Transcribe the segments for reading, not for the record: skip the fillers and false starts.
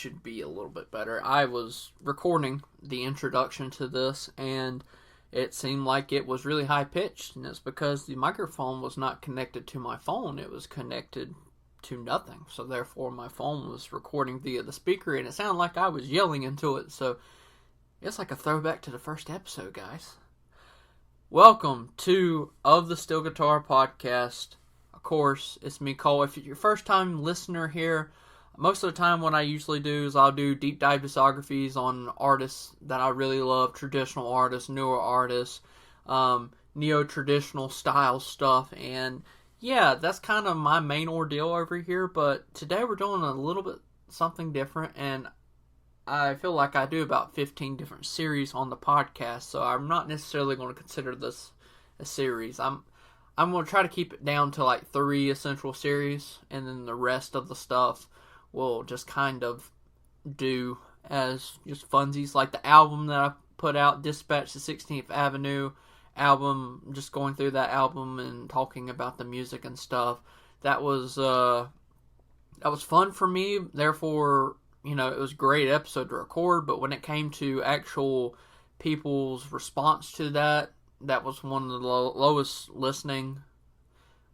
should be a little bit better. I was recording the introduction to this, and it seemed like it was really high-pitched, and it's because the microphone was not connected to my phone. It was connected to nothing, so therefore my phone was recording via the speaker, and it sounded like I was yelling into it, so it's like a throwback to the first episode, guys. Welcome to Of the Steel Guitar Podcast. Of course, it's me, Cole. If you're your first time listener here, most of the time what I usually do is I'll do deep dive discographies on artists that I really love, traditional artists, newer artists, neo-traditional style stuff, and yeah, that's kind of my main ordeal over here, but today we're doing a little bit something different, and I feel like I do about 15 different series on the podcast, so I'm not necessarily going to consider this a series. I'm going to try to keep it down to like 3 essential series, and then the rest of the stuff we'll just kind of do as just funsies, like the album that I put out, Dispatch to 16th Avenue album, just going through that album and talking about the music and stuff. That was fun for me, therefore, you know, it was a great episode to record, but when it came to actual people's response to that, that was one of the lowest listening,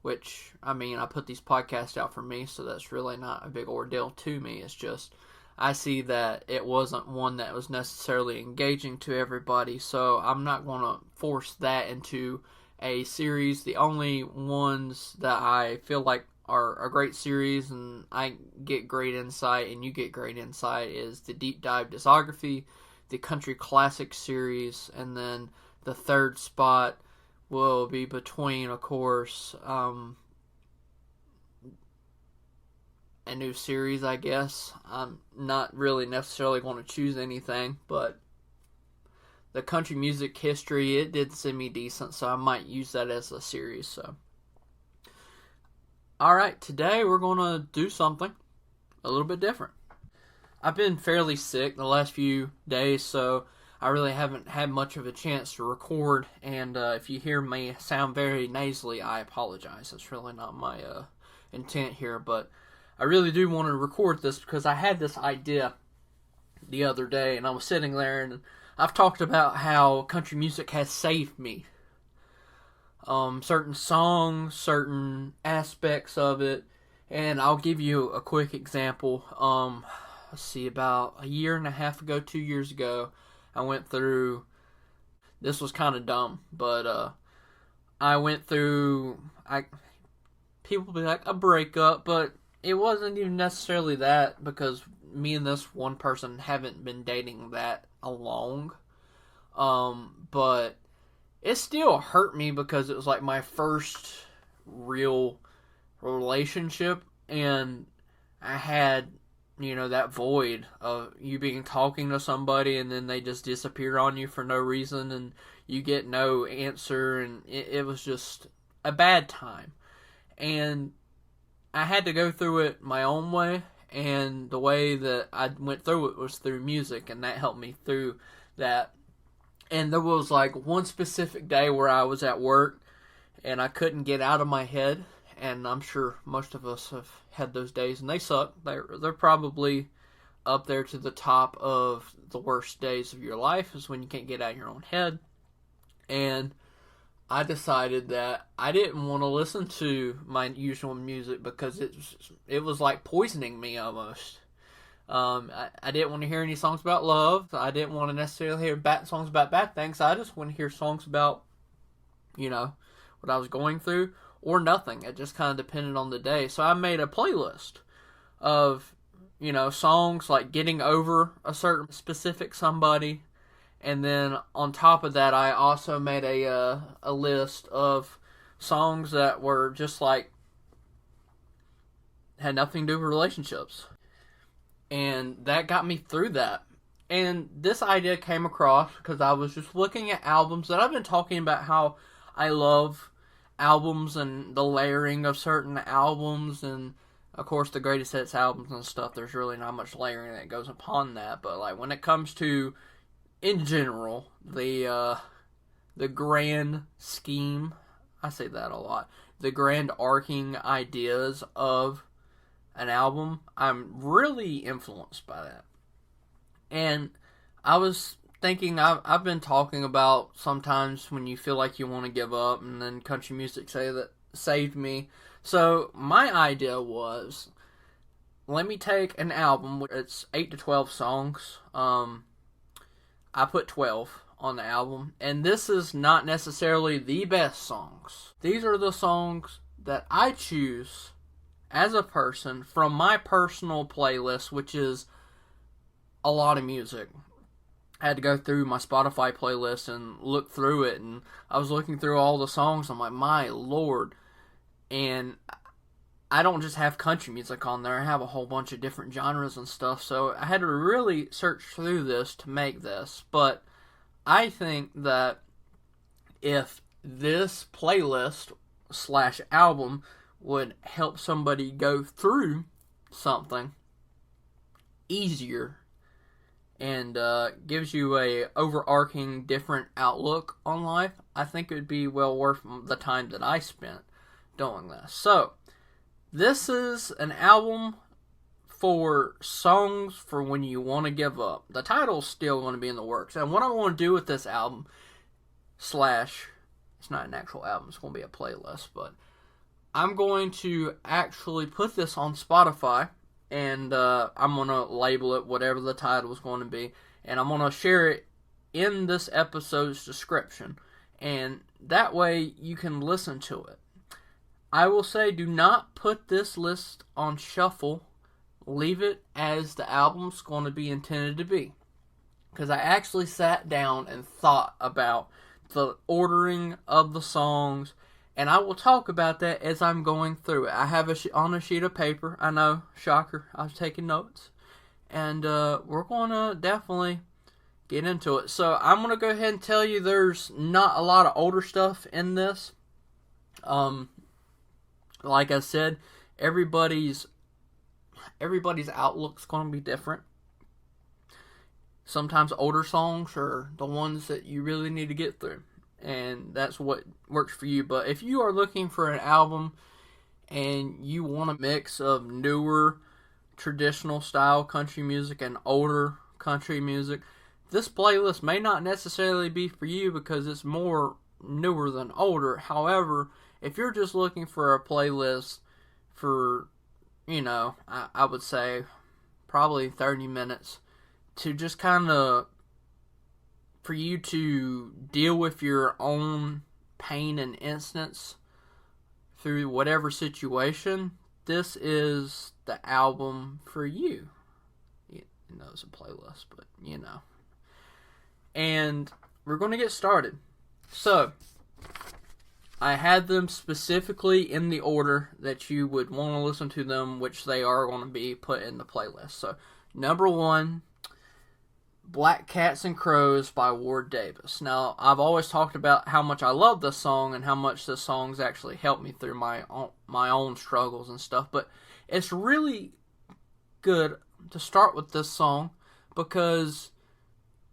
which, I mean, I put these podcasts out for me, so that's really not a big ordeal to me. It's just, I see that it wasn't one that was necessarily engaging to everybody, so I'm not going to force that into a series. The only ones that I feel like are a great series and I get great insight and you get great insight is the Deep Dive Discography, the Country Classic series, and then the third spot will be between, of course, a new series, I guess. I'm not really necessarily going to choose anything, but the country music history, it did semi-decent, so I might use that as a series, so. Alright, today we're going to do something a little bit different. I've been fairly sick the last few days, so I really haven't had much of a chance to record, and if you hear me sound very nasally, I apologize. It's really not my intent here, but I really do want to record this because I had this idea the other day, and I was sitting there, and I've talked about how country music has saved me. Certain songs, certain aspects of it, and I'll give you a quick example. Let's see, about a year and a half ago, 2 years ago, I went through, this was kind of dumb, but I went through, people be like, a breakup, but it wasn't even necessarily that, because me and this one person haven't been dating that long, but it still hurt me because it was like my first real relationship, and I had, you know, that void of you being talking to somebody and then they just disappear on you for no reason and you get no answer, and it was just a bad time. And I had to go through it my own way, and the way that I went through it was through music, and that helped me through that. And there was like one specific day where I was at work and I couldn't get out of my head, and I'm sure most of us have had those days, and they suck. They're probably up there to the top of the worst days of your life, is when you can't get out of your own head. And I decided that I didn't want to listen to my usual music because it was like poisoning me almost. I didn't want to hear any songs about love. I didn't want to necessarily hear songs about bad things. I just want to hear songs about, you know, what I was going through, or nothing. It just kind of depended on the day. So I made a playlist of, you know, songs like getting over a certain specific somebody. And then on top of that, I also made a list of songs that were just like, had nothing to do with relationships. And that got me through that. And this idea came across because I was just looking at albums that I've been talking about how I love albums and the layering of certain albums, and of course the greatest hits albums and stuff, there's really not much layering that goes upon that. But like when it comes to, in general, the grand scheme, I say that a lot, the grand arcing ideas of an album, I'm really influenced by that. And I was thinking, I've been talking about sometimes when you feel like you want to give up, and then country music saved me. So my idea was, let me take an album. It's 8 to 12 songs. I put 12 on the album, and this is not necessarily the best songs. These are the songs that I choose as a person from my personal playlist, which is a lot of music. I had to go through my Spotify playlist and look through it, and I was looking through all the songs. I'm like, my lord. And I don't just have country music on there. I have a whole bunch of different genres and stuff. So I had to really search through this to make this. But I think that if this playlist / album would help somebody go through something easier and gives you a overarching different outlook on life, I think it would be well worth the time that I spent doing this. So, this is an album for songs for when you want to give up. The title's still going to be in the works. And what I want to do with this album / it's not an actual album, it's going to be a playlist, but I'm going to actually put this on Spotify, and I'm going to label it whatever the title is going to be, and I'm going to share it in this episode's description, and that way you can listen to it. I will say, do not put this list on shuffle. Leave it as the album's going to be intended to be. Because I actually sat down and thought about the ordering of the songs, and I will talk about that as I'm going through it. I have on a sheet of paper. I know, shocker, I was taking notes. And we're going to definitely get into it. So I'm going to go ahead and tell you there's not a lot of older stuff in this. Like I said, everybody's outlook's going to be different. Sometimes older songs are the ones that you really need to get through, and that's what works for you. But if you are looking for an album and you want a mix of newer traditional style country music and older country music, this playlist may not necessarily be for you because it's more newer than older. However, if you're just looking for a playlist for, I would say probably 30 minutes to just kind of, for you to deal with your own pain and instance through whatever situation, this is the album for you. It's a playlist, but And we're going to get started. So, I had them specifically in the order that you would want to listen to them, which they are going to be put in the playlist. So, number 1, Black Cats and Crows by Ward Davis. Now, I've always talked about how much I love this song and how much this song's actually helped me through my own struggles and stuff, but it's really good to start with this song because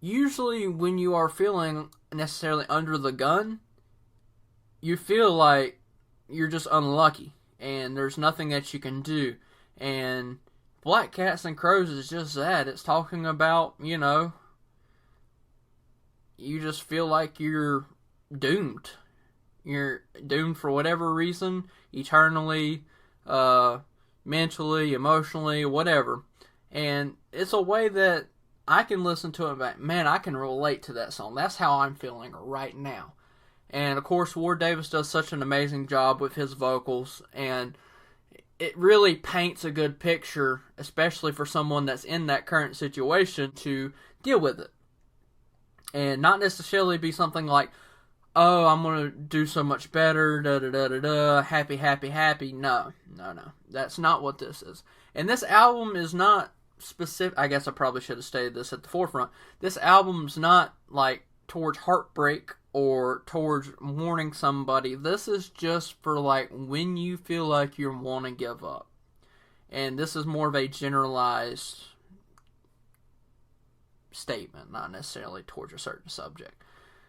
usually when you are feeling necessarily under the gun, you feel like you're just unlucky and there's nothing that you can do. And Black Cats and Crows is just that. It's talking about, you just feel like you're doomed. You're doomed for whatever reason, eternally, mentally, emotionally, whatever. And it's a way that I can listen to it, but man, I can relate to that song. That's how I'm feeling right now. And of course, Ward Davis does such an amazing job with his vocals, and it really paints a good picture, especially for someone that's in that current situation, to deal with it. And not necessarily be something like, oh, I'm going to do so much better, da-da-da-da-da, happy, happy, happy. No. That's not what this is. And this album is not specific. I guess I probably should have stated this at the forefront. This album's not like towards heartbreak or towards warning somebody. This is just for like when you feel like you want to give up. And this is more of a generalized statement, not necessarily towards a certain subject.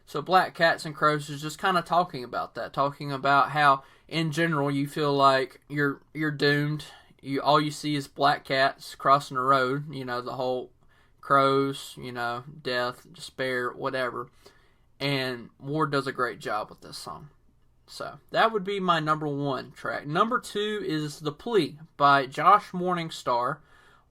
So Black Cats and Crows is just kind of talking about that, talking about how in general you feel like you're doomed, all you see is black cats crossing the road. You know, the whole crows, you know, death, despair, whatever. And Ward does a great job with this song. So that would be my number 1 track. Number 2 is The Plea by Josh Morningstar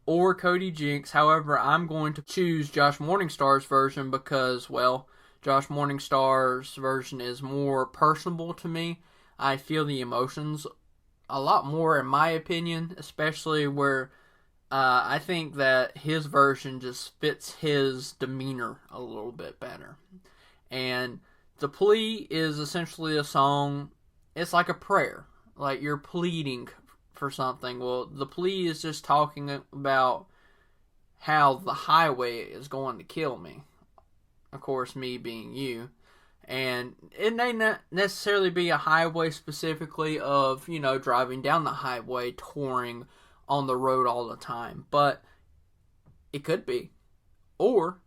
or Cody Jinks. However, I'm going to choose Josh Morningstar's version because, well, Josh Morningstar's version is more personable to me. I feel the emotions a lot more, in my opinion, especially where I think that his version just fits his demeanor a little bit better. And The Plea is essentially a song, it's like a prayer. Like you're pleading for something. Well, The Plea is just talking about how the highway is going to kill me. Of course, me being you. And it may not necessarily be a highway specifically of, you know, driving down the highway, touring on the road all the time. But it could be. Or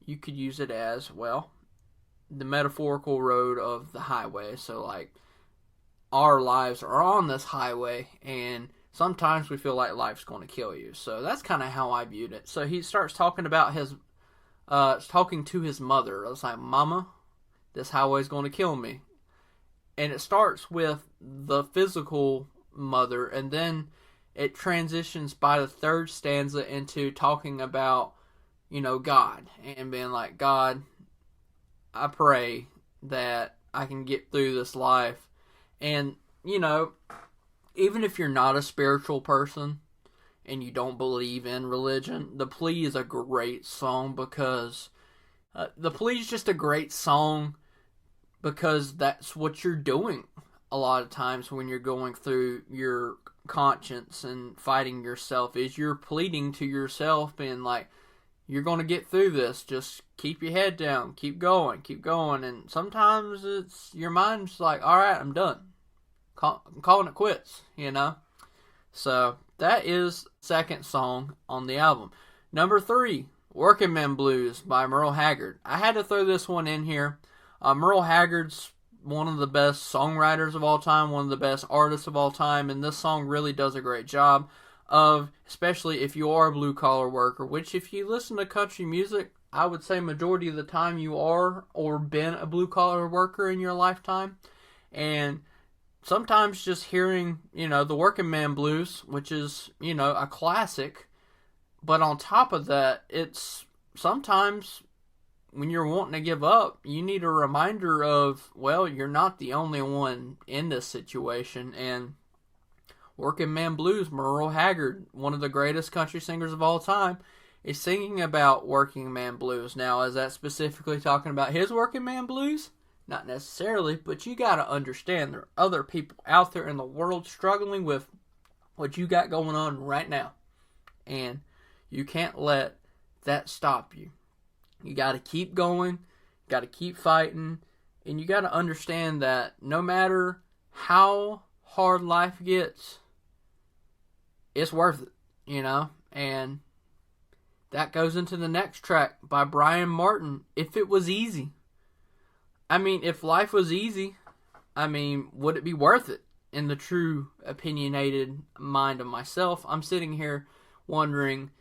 you could use it as, well, the metaphorical road of the highway. So like our lives are on this highway and sometimes we feel like life's going to kill you. So that's kind of how I viewed it. So he starts talking about talking to his mother. It's like, Mama, this highway's going to kill me. And it starts with the physical mother, and then it transitions by the third stanza into talking about, you know, God, and being like, God, I pray that I can get through this life. And, you know, even if you're not a spiritual person and you don't believe in religion, The Plea is a great song because The Plea is just a great song because that's what you're doing a lot of times when you're going through your conscience and fighting yourself, is you're pleading to yourself and like, you're going to get through this. Just keep your head down. Keep going. Keep going. And sometimes it's your mind's like, all right, I'm done. I'm calling it quits, you know? So that is second song on the album. Number 3, Working Man Blues by Merle Haggard. I had to throw this one in here. Merle Haggard's one of the best songwriters of all time, one of the best artists of all time, and this song really does a great job of, especially if you are a blue-collar worker, which if you listen to country music, I would say majority of the time you are or been a blue-collar worker in your lifetime. And sometimes just hearing, you know, the Working Man Blues, which is, you know, a classic, but on top of that, it's sometimes when you're wanting to give up, you need a reminder of, well, you're not the only one in this situation. And Working Man Blues, Merle Haggard, one of the greatest country singers of all time, is singing about working man blues. Now, is that specifically talking about his working man blues? Not necessarily, but you got to understand there are other people out there in the world struggling with what you got going on right now. And you can't let that stop you. You got to keep going, got to keep fighting, and you got to understand that no matter how hard life gets, it's worth it, you know? And that goes into the next track by Brian Martin, If It Was Easy. I mean, if life was easy, I mean, would it be worth it? In the true opinionated mind of myself, I'm sitting here wondering,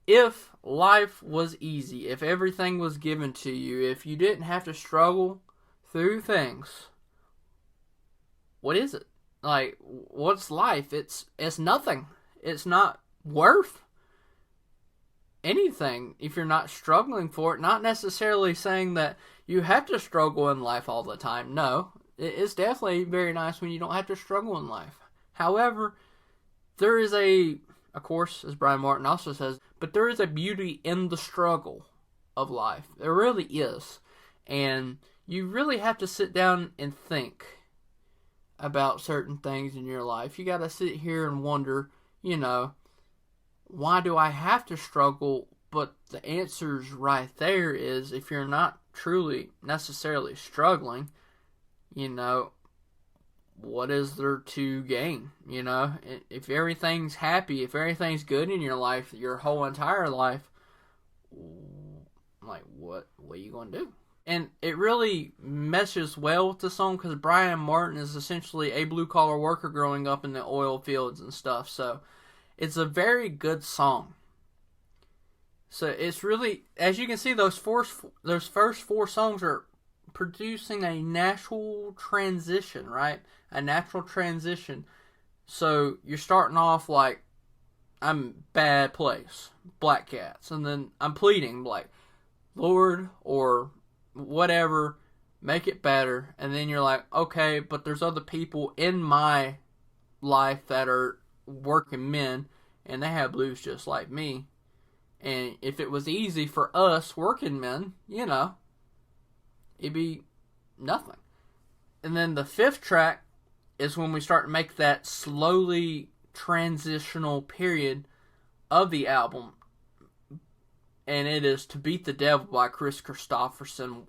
if life was easy, if everything was given to you, if you didn't have to struggle through things, what is it? Like, what's life? It's nothing. It's not worth anything if you're not struggling for it. Not necessarily saying that you have to struggle in life all the time. No, it's definitely very nice when you don't have to struggle in life. However, there is of course, as Brian Martin also says, but there is a beauty in the struggle of life. There really is. And you really have to sit down and think about certain things in your life. You got to sit here and wonder, you know, why do I have to struggle? But the answer's right there is, if you're not truly necessarily struggling, you know, what is there to gain? You know, if everything's happy, if everything's good in your life, your whole entire life, like, what are you going to do? And it really meshes well with the song because Brian Martin is essentially a blue-collar worker growing up in the oil fields and stuff. So It's a very good song. So it's really, as you can see, those first four songs are producing a natural transition, right? A natural transition. So you're starting off like, I'm bad place, Black Cats, and then I'm pleading like, Lord, or whatever, make it better. And then you're like, okay, but there's other people in my life that are working men, and they have blues just like me. And if it was easy for us working men, it'd be nothing. And then the fifth track is when we start to make that slowly transitional period of the album. And it is To Beat the Devil by Kris Kristofferson.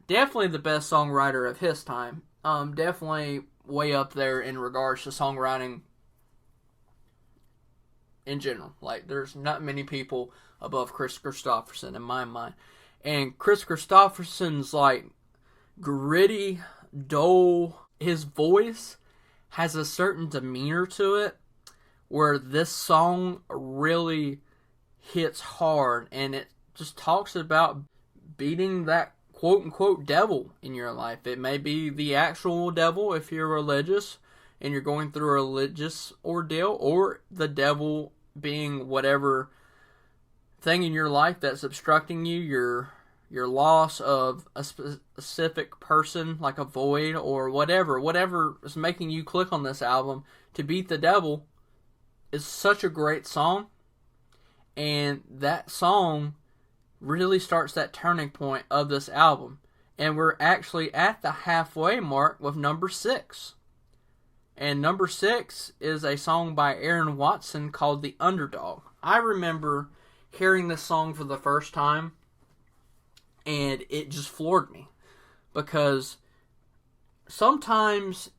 Definitely the best songwriter of his time. Definitely way up there in regards to songwriting in general. Like, there's not many people above Kris Kristofferson in my mind. And Kris Kristofferson's, like, gritty, dull, his voice has a certain demeanor to it where this song really hits hard, and it just talks about beating that quote-unquote devil in your life. It may be the actual devil if you're religious and you're going through a religious ordeal, or the devil being whatever thing in your life that's obstructing you, your loss of a specific person, like a void, or whatever is making you click on this album. To Beat the Devil is such a great song, and that song really starts that turning point of this album. And we're actually at the halfway mark with number 6. And number 6 is a song by Aaron Watson called The Underdog. I remember hearing this song for the first time, and it just floored me. Because sometimes,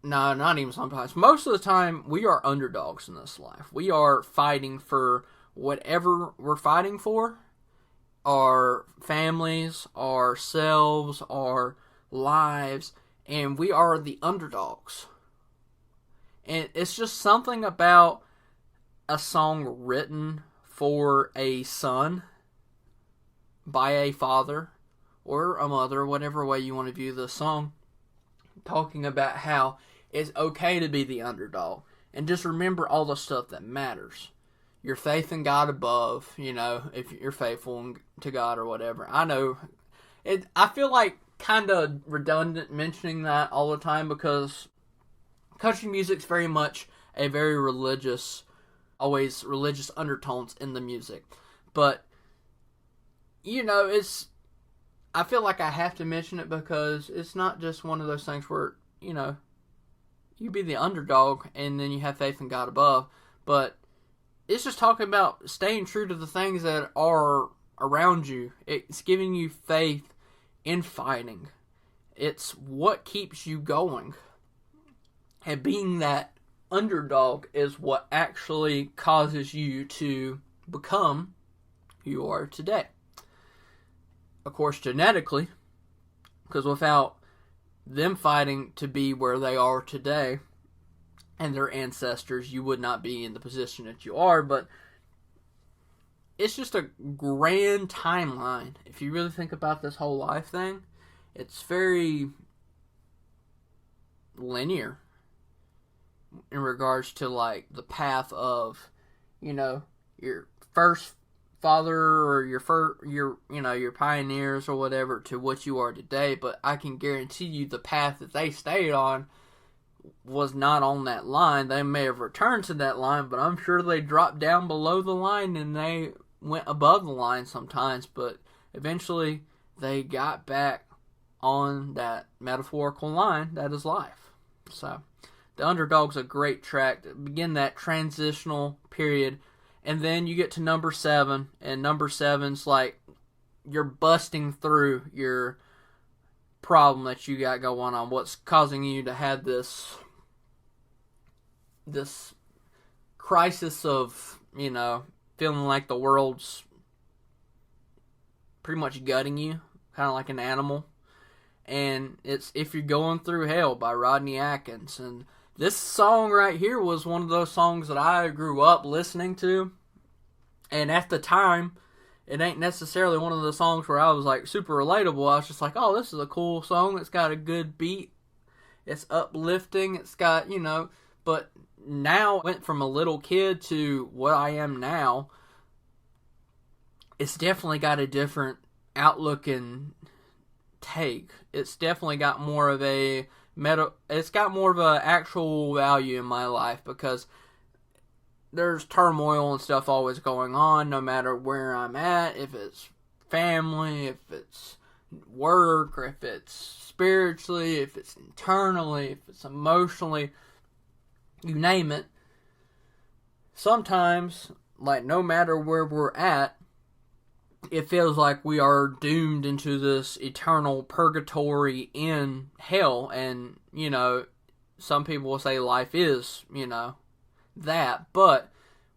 no, not even sometimes, most of the time, we are underdogs in this life. We are fighting for whatever we're fighting for. Our families, ourselves, our lives, and we are the underdogs. And it's just something about a song written for a son by a father or a mother, whatever way you want to view the song, talking about how it's okay to be the underdog. And just remember all the stuff that matters. Your faith in God above, if you're faithful to God or whatever. I know, I feel like kind of redundant mentioning that all the time, because country music's very much a very religious, always religious undertones in the music. But, I feel like I have to mention it because it's not just one of those things where, you be the underdog and then you have faith in God above. But it's just talking about staying true to the things that are around you. It's giving you faith in fighting. It's what keeps you going. And being that underdog is what actually causes you to become who you are today. Of course, genetically, because without them fighting to be where they are today and their ancestors, you would not be in the position that you are. But it's just a grand timeline. If you really think about this whole life thing, it's very linear in regards to like the path of, your first father or your pioneers or whatever to what you are today. But I can guarantee you the path that they stayed on was not on that line. They may have returned to that line, but I'm sure they dropped down below the line and they went above the line sometimes. But eventually they got back on that metaphorical line that is life. So The Underdog's a great track to begin that transitional period. And then you get to number 7, and number 7's like you're busting through your problem that you got going on. What's causing you to have this crisis of, feeling like the world's pretty much gutting you, kind of like an animal. And it's If You're Going Through Hell by Rodney Atkins. And This song right here was one of those songs that I grew up listening to. And at the time, it ain't necessarily one of the songs where I was like super relatable. I was just like, oh, this is a cool song. It's got a good beat. It's uplifting. It's got, but now I went from a little kid to what I am now. It's definitely got a different outlook and take. It's definitely got more of a it's got more of a actual value in my life, because there's turmoil and stuff always going on no matter where I'm at, if it's family, if it's work, or if it's spiritually, if it's internally, if it's emotionally, you name it. Sometimes, like, no matter where we're at, it feels like we are doomed into this eternal purgatory in hell. And, some people will say life is, that. But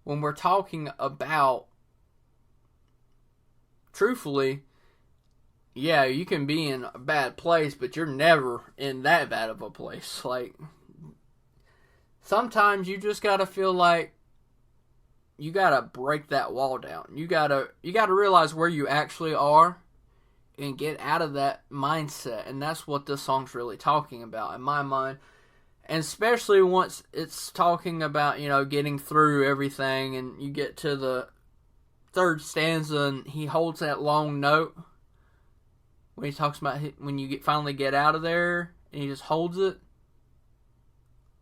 when we're talking about, truthfully, yeah, you can be in a bad place, but you're never in that bad of a place. Like, sometimes you just gotta feel like you gotta break that wall down. You gotta realize where you actually are and get out of that mindset. And that's what this song's really talking about, in my mind. And especially once it's talking about, getting through everything, and you get to the third stanza and he holds that long note when he talks about when you finally get out of there, and he just holds it.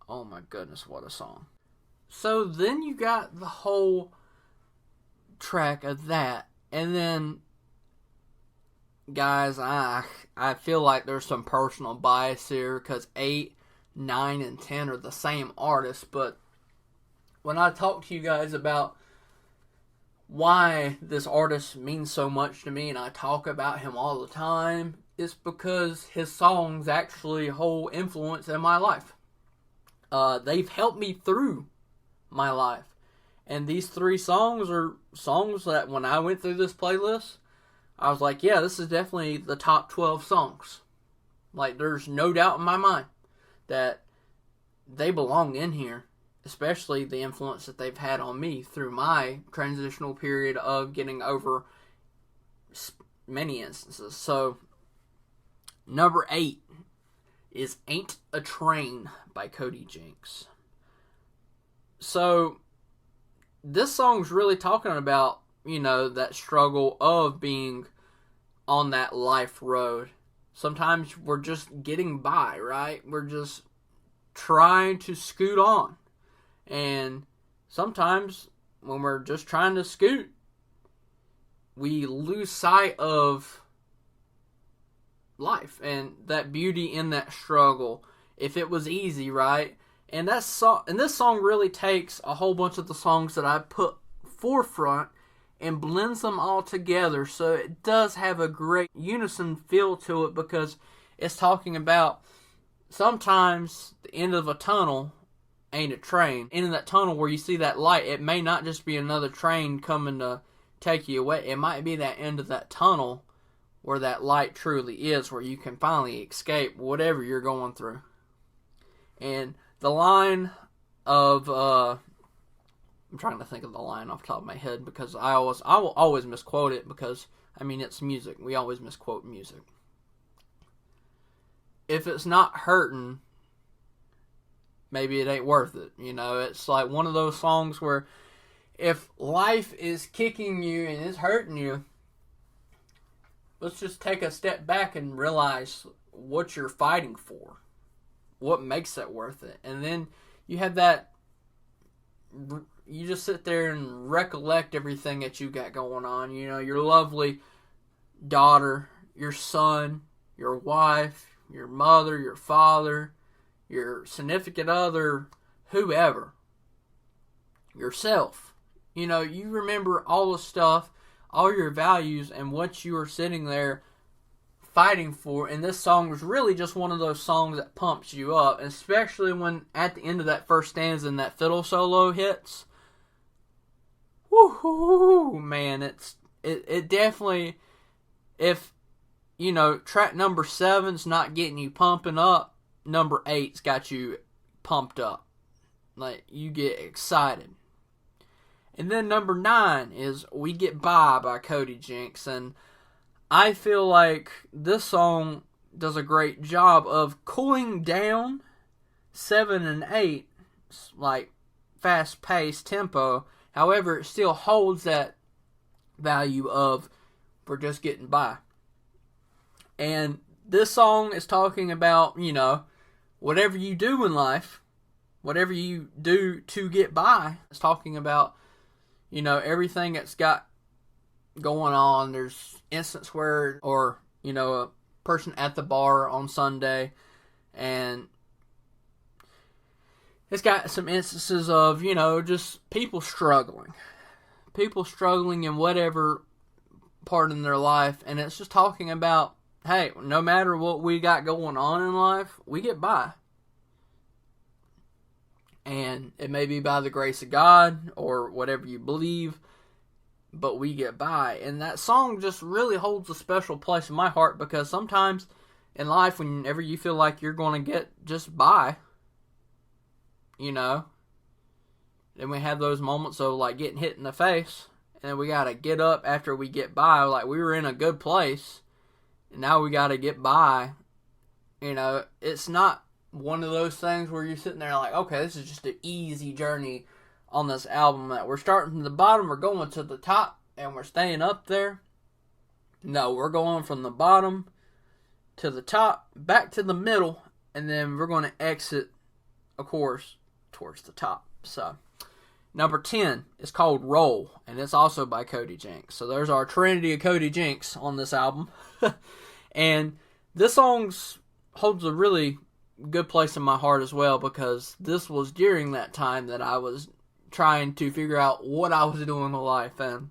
Oh my goodness, what a song. So then you got the whole track of that. And then, guys, I feel like there's some personal bias here, because 8, 9, and 10 are the same artist. But when I talk to you guys about why this artist means so much to me, and I talk about him all the time, it's because his songs actually hold influence in my life. They've helped me through my life. And these 3 songs are songs that when I went through this playlist, I was like, yeah, this is definitely the top 12 songs. Like, there's no doubt in my mind that they belong in here, especially the influence that they've had on me through my transitional period of getting over many instances. So, number 8 is Ain't a Train by Cody Jinks. So, this song's really talking about, that struggle of being on that life road. Sometimes we're just getting by, right? We're just trying to scoot on. And sometimes when we're just trying to scoot, we lose sight of life and that beauty in that struggle. If it was easy, right? And this song really takes a whole bunch of the songs that I put forefront and blends them all together, so it does have a great unison feel to it, because it's talking about sometimes the end of a tunnel ain't a train. In that tunnel where you see that light, it may not just be another train coming to take you away. It might be that end of that tunnel where that light truly is, where you can finally escape whatever you're going through. And the line of, I'm trying to think of the line off the top of my head, because I will always misquote it, because, it's music. We always misquote music. If it's not hurting, maybe it ain't worth it. It's like one of those songs where if life is kicking you and it's hurting you, let's just take a step back and realize what you're fighting for. What makes that worth it? And then you have that, you just sit there and recollect everything that you got going on. Your lovely daughter, your son, your wife, your mother, your father, your significant other, whoever, yourself. You remember all the stuff, all your values, and what you are sitting there fighting for. And this song was really just one of those songs that pumps you up, especially when at the end of that first stanza and that fiddle solo hits. Woo, man, it definitely, if track number 7's not getting you pumping up, number 8's got you pumped up. Like, you get excited. And then number 9 is We Get By Cody Jinks. And I feel like this song does a great job of cooling down 7 and 8, like fast-paced tempo. However, it still holds that value of we're just getting by. And this song is talking about, whatever you do in life, whatever you do to get by. It's talking about, everything that's got going on. There's instance where, or, a person at the bar on Sunday, and it's got some instances of, just people struggling in whatever part in their life. And it's just talking about, hey, no matter what we got going on in life, we get by. And it may be by the grace of God or whatever you believe, but we get by. And that song just really holds a special place in my heart, because sometimes in life, whenever you feel like you're going to get just by, then we have those moments of like getting hit in the face, and we got to get up after we get by. Like, we were in a good place, and now we got to get by. It's not one of those things where you're sitting there like, okay, this is just an easy journey on this album, that we're starting from the bottom, we're going to the top, and we're staying up there. No, we're going from the bottom to the top, back to the middle, and then we're going to exit, of course, towards the top. So, number 10 is called Roll, and it's also by Cody Jinks. So there's our trinity of Cody Jinks on this album. And this song holds a really good place in my heart as well, because this was during that time that I was trying to figure out what I was doing with life. And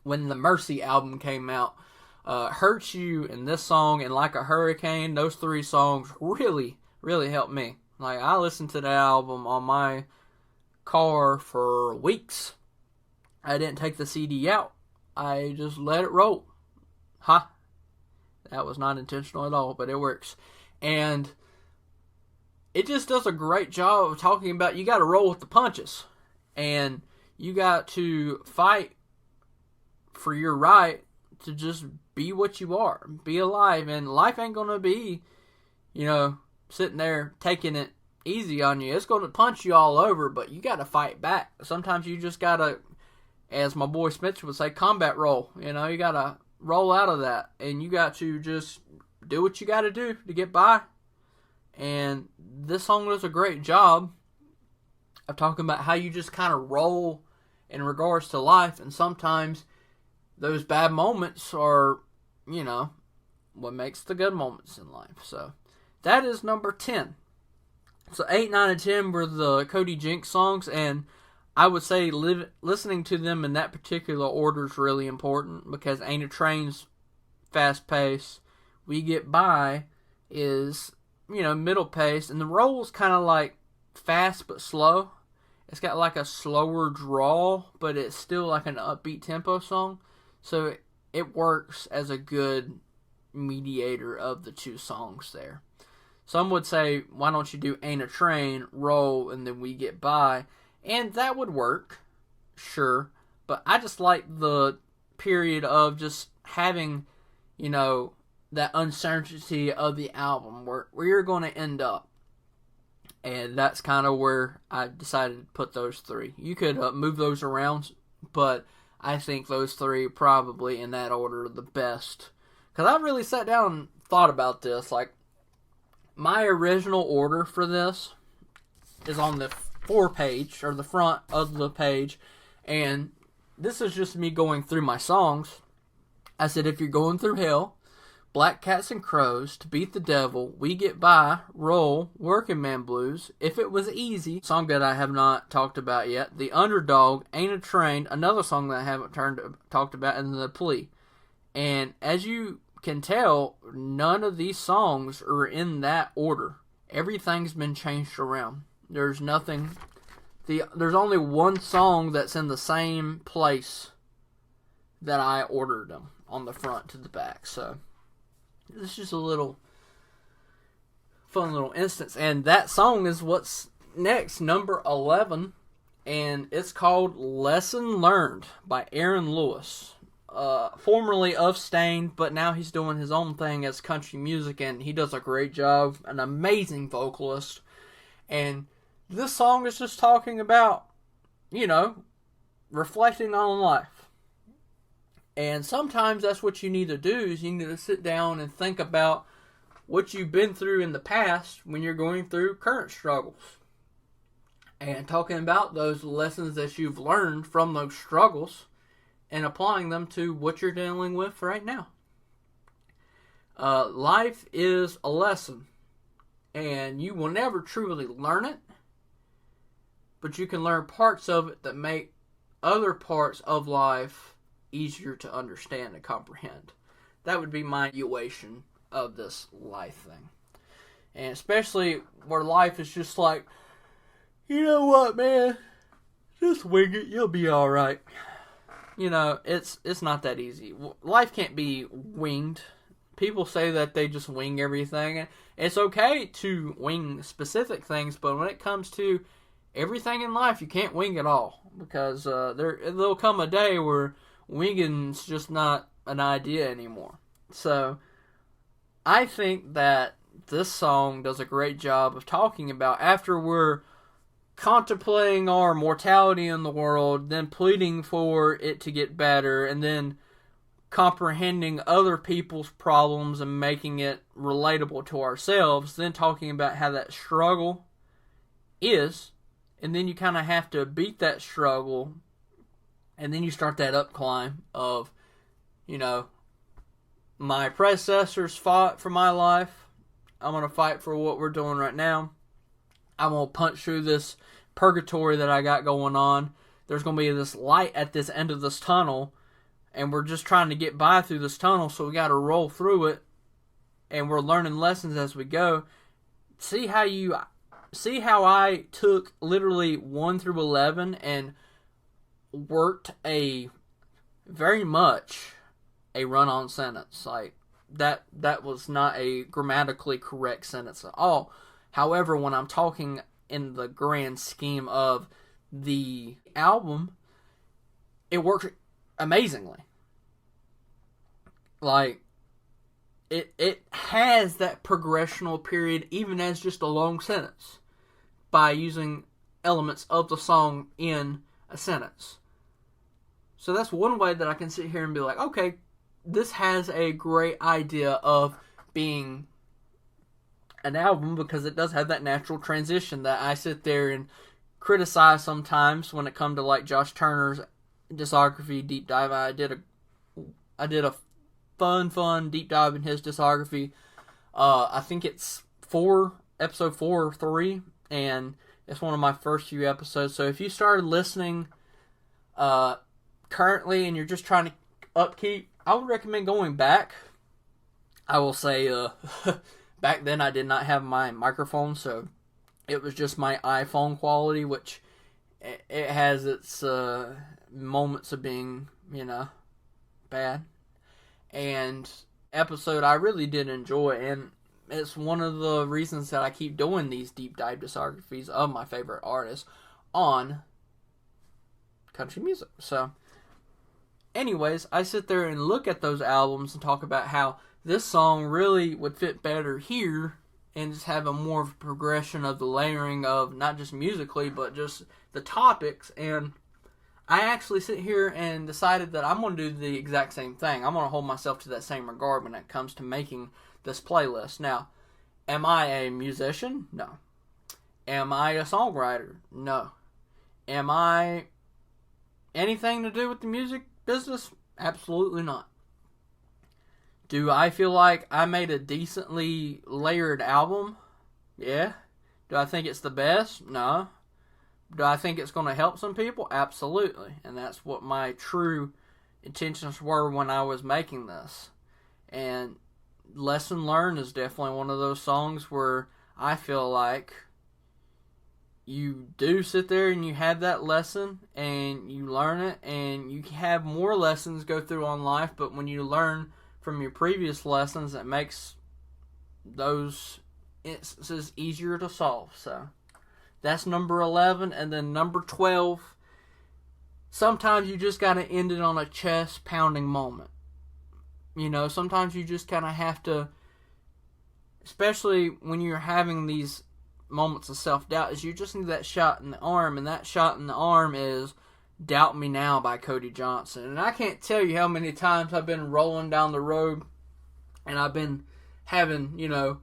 when the Mercy album came out, Hurt You and this song and Like a Hurricane, those 3 songs really, really helped me. Like, I listened to that album on my car for weeks. I didn't take the CD out. I just let it roll. That was not intentional at all, but it works. And it just does a great job of talking about you got to roll with the punches. And you got to fight for your right to just be what you are. Be alive. And life ain't going to be, sitting there taking it easy on you. It's going to punch you all over, but you got to fight back. Sometimes you just got to, as my boy Spencer would say, combat roll. You got to roll out of that. And you got to just do what you got to do to get by. And this song does a great job of talking about how you just kind of roll in regards to life. And sometimes those bad moments are, what makes the good moments in life. So that is number 10. So 8, 9, and 10 were the Cody Jinks songs, and I would say listening to them in that particular order is really important, because Ain't a Train's fast pace, We Get By is, middle pace, and the Roll's kind of like fast but slow. It's got like a slower drawl, but it's still like an upbeat tempo song. So it works as a good mediator of the 2 songs there. Some would say, why don't you do Ain't a Train, Roll, and then We Get By? And that would work, sure. But I just like the period of just having, that uncertainty of the album, where you're going to end up. And that's kind of where I decided to put those 3. You could move those around, but I think those 3 probably in that order are the best. Because I really sat down and thought about this. Like, my original order for this is on the 4-page, or the front of the page. And this is just me going through my songs. I said, if you're going through hell, Black Cats and Crows, To Beat the Devil, We Get By, Roll, Working Man Blues, If It Was Easy, song that I have not talked about yet, The Underdog, Ain't a Train, another song that I haven't talked about, and The Plea. And as you can tell, none of these songs are in that order. Everything's been changed around. There's nothing. There's only one song that's in the same place that I ordered them, on the front to the back. So this is just a little fun little instance. And that song is what's next, number 11, and it's called Lesson Learned by Aaron Lewis. Formerly of Staind, but now he's doing his own thing as country music, and he does a great job, an amazing vocalist. And this song is just talking about, reflecting on life. And sometimes that's what you need to do, is you need to sit down and think about what you've been through in the past when you're going through current struggles. And talking about those lessons that you've learned from those struggles and applying them to what you're dealing with right now. Life is a lesson, and you will never truly learn it, but you can learn parts of it that make other parts of life easier to understand and comprehend. That would be my evaluation of this life thing. And especially where life is just like, you know what, man, just wing it, you'll be alright. It's not that easy. Life can't be winged. People say that they just wing everything, and it's okay to wing specific things, but when it comes to everything in life, you can't wing it all, because there'll come a day where winging's just not an idea anymore. So I think that this song does a great job of talking about, after we're contemplating our mortality in the world, then pleading for it to get better, and then comprehending other people's problems and making it relatable to ourselves, then talking about how that struggle is, and then you kind of have to beat that struggle, and then you start that up climb of, my predecessors fought for my life, I'm going to fight for what we're doing right now. I'm going to punch through this purgatory that I got going on. There's going to be this light at this end of this tunnel, and we're just trying to get by through this tunnel, so we got to roll through it, and we're learning lessons as we go. See how I took literally 1 through 11 and worked very much a run-on sentence. Like, that was not a grammatically correct sentence at all. However, when I'm talking in the grand scheme of the album, it works amazingly. Like, it has that progressional period even as just a long sentence by using elements of the song in a sentence. So that's one way that I can sit here and be like, okay, this has a great idea of being an album, because it does have that natural transition that I sit there and criticize sometimes when it comes to like Josh Turner's discography deep dive. I did a fun deep dive in his discography. I think it's episode 4 or 3, and it's one of my first few episodes. So if you started listening currently and you're just trying to upkeep, I would recommend going back. I will say back then I did not have my microphone, so it was just my iPhone quality, which it has its moments of being, bad. And episode I really did enjoy, and it's one of the reasons that I keep doing these deep dive discographies of my favorite artists on country music. So anyways, I sit there and look at those albums and talk about how this song really would fit better here, and just have a more of a progression of the layering of not just musically, but just the topics. And I actually sit here and decided that I'm going to do the exact same thing. I'm going to hold myself to that same regard when it comes to making this playlist. Now, am I a musician? No. Am I a songwriter? No. Am I anything to do with the music business? Absolutely not. Do I feel like I made a decently layered album? Yeah. Do I think it's the best? No. Do I think it's going to help some people? Absolutely. And that's what my true intentions were when I was making this. And Lesson Learned is definitely one of those songs where I feel like you do sit there and you have that lesson and you learn it, and you have more lessons go through on life, but when you learn from your previous lessons, it makes those instances easier to solve. So that's number 11. And then number 12, sometimes you just got to end it on a chest pounding moment. You know, sometimes you just kind of have to, especially when you're having these moments of self-doubt, is you just need that shot in the arm. And that shot in the arm is Doubt Me Now by Cody Johnson. And I can't tell you how many times I've been rolling down the road and I've been having, you know,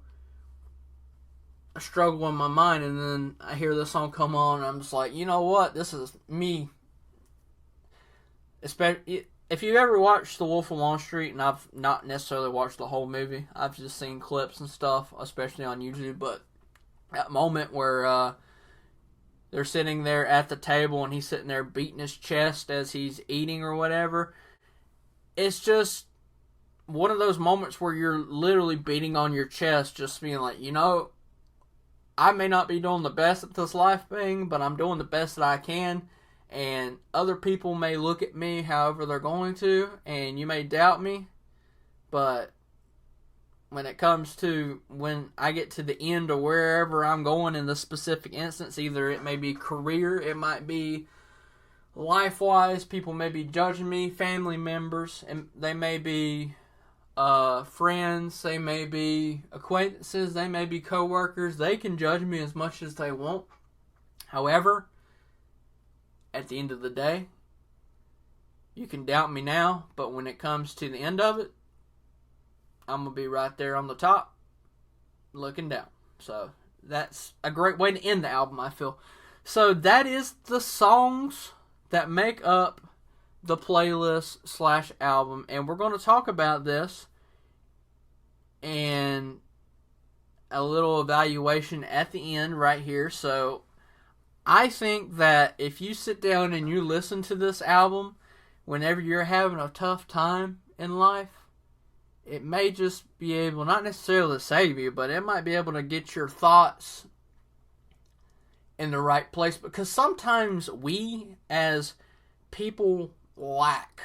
a struggle in my mind, and then I hear this song come on and I'm just like, you know what, this is me. Especially if you've ever watched The Wolf of Wall Street, and I've not necessarily watched the whole movie, I've just seen clips and stuff, especially on YouTube, but that moment where they're sitting there at the table and he's sitting there beating his chest as he's eating or whatever, it's just one of those moments where you're literally beating on your chest, just being like, you know, I may not be doing the best at this life thing, but I'm doing the best that I can. And other people may look at me however they're going to, and you may doubt me, but when it comes to when I get to the end of wherever I'm going in this specific instance, either it may be career, it might be life-wise, people may be judging me, family members, and they may be friends, they may be acquaintances, they may be co-workers, they can judge me as much as they want. However, at the end of the day, you can doubt me now, but when it comes to the end of it, I'm going to be right there on the top, looking down. So, that's a great way to end the album, I feel. So, that is the songs that make up the playlist / album, and we're going to talk about this and a little evaluation at the end right here. So, I think that if you sit down and you listen to this album whenever you're having a tough time in life, it may just be able, not necessarily to save you, but it might be able to get your thoughts in the right place. Because sometimes we, as people, lack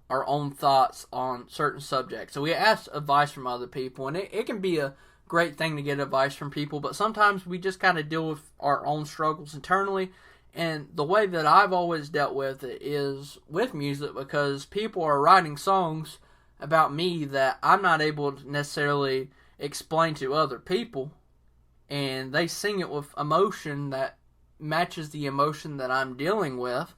our own thoughts on certain subjects. So we ask advice from other people, and it can be a great thing to get advice from people, but sometimes we just kind of deal with our own struggles internally. And the way that I've always dealt with it is with music, because people are writing songs about me that I'm not able to necessarily explain to other people, and they sing it with emotion that matches the emotion that I'm dealing with.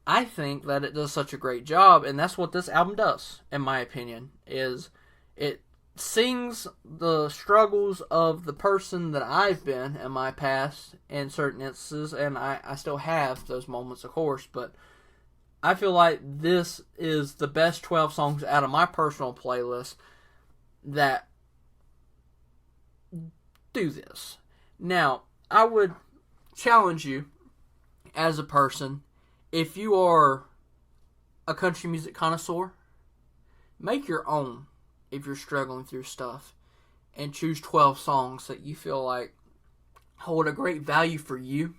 I think that it does such a great job, and that's what this album does, in my opinion, is it sings the struggles of the person that I've been in my past in certain instances, and I still have those moments, of course, but I feel like this is the best 12 songs out of my personal playlist that do this. Now, I would challenge you as a person, if you are a country music connoisseur, make your own if you're struggling through stuff, and choose 12 songs that you feel like hold a great value for you,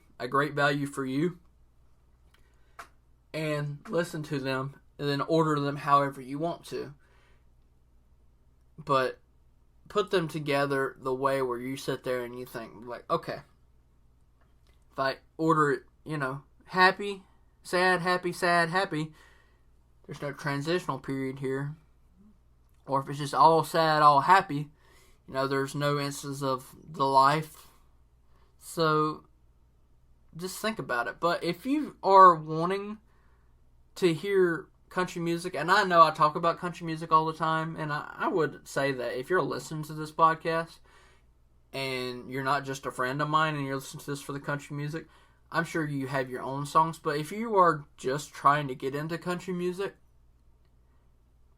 and listen to them, and then order them however you want to. But put them together the way where you sit there and you think, like, okay, if I order it, you know, happy, sad, happy, sad, happy, there's no transitional period here. Or if it's just all sad, all happy, you know, there's no instance of the life. So, just think about it. But if you are wanting to hear country music, and I know I talk about country music all the time, and I would say that if you're listening to this podcast, and you're not just a friend of mine, and you're listening to this for the country music, I'm sure you have your own songs. But if you are just trying to get into country music,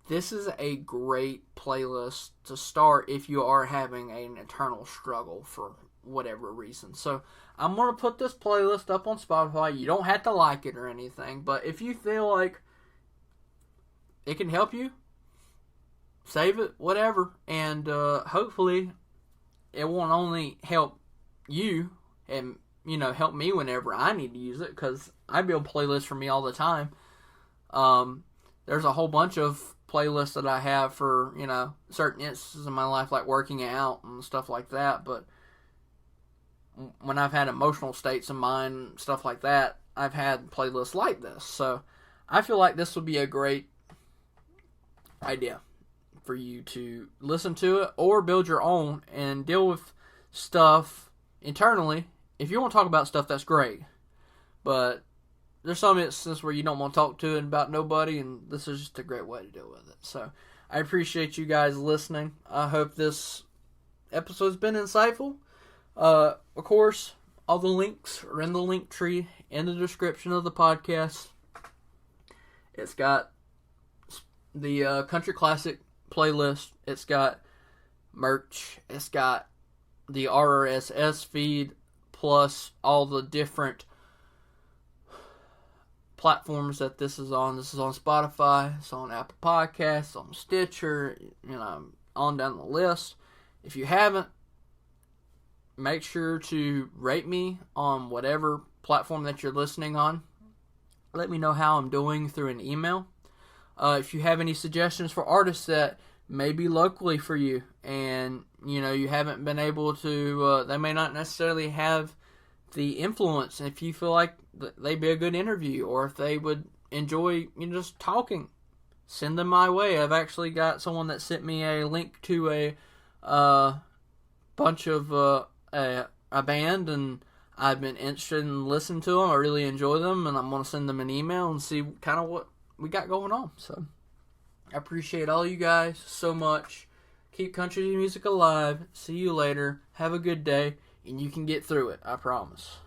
this is a great playlist to start if you are having an internal struggle for whatever reason. So I'm going to put this playlist up on Spotify. You don't have to like it or anything, but if you feel like it can help you, save it, whatever. And hopefully it won't only help you and, you know, help me whenever I need to use it, because I build playlists for me all the time. There's a whole bunch of playlists that I have for, certain instances in my life, like working out and stuff like that. But when I've had emotional states in mind, stuff like that, I've had playlists like this. So I feel like this would be a great idea for you to listen to it or build your own and deal with stuff internally. If you want to talk about stuff, that's great. But there's some instances where you don't want to talk to it about nobody, and this is just a great way to deal with it. So I appreciate you guys listening. I hope this episode's been insightful. Of course, all the links are in the link tree in the description of the podcast. It's got the Country Classic playlist. It's got merch. It's got the RSS feed, plus all the different platforms that this is on. This is on Spotify. It's on Apple Podcasts, on Stitcher, on down the list. If you haven't, make sure to rate me on whatever platform that you're listening on. Let me know how I'm doing through an email. If you have any suggestions for artists that may be locally for you, and you haven't been able to, they may not necessarily have the influence. If you feel like they'd be a good interview, or if they would enjoy just talking, send them my way. I've actually got someone that sent me a link to a bunch of a band, and I've been interested in listening to them. I really enjoy them, and I'm going to send them an email and see kind of what we got going on. So I appreciate all you guys so much. Keep country music alive. See you later. Have a good day, and you can get through it. I promise.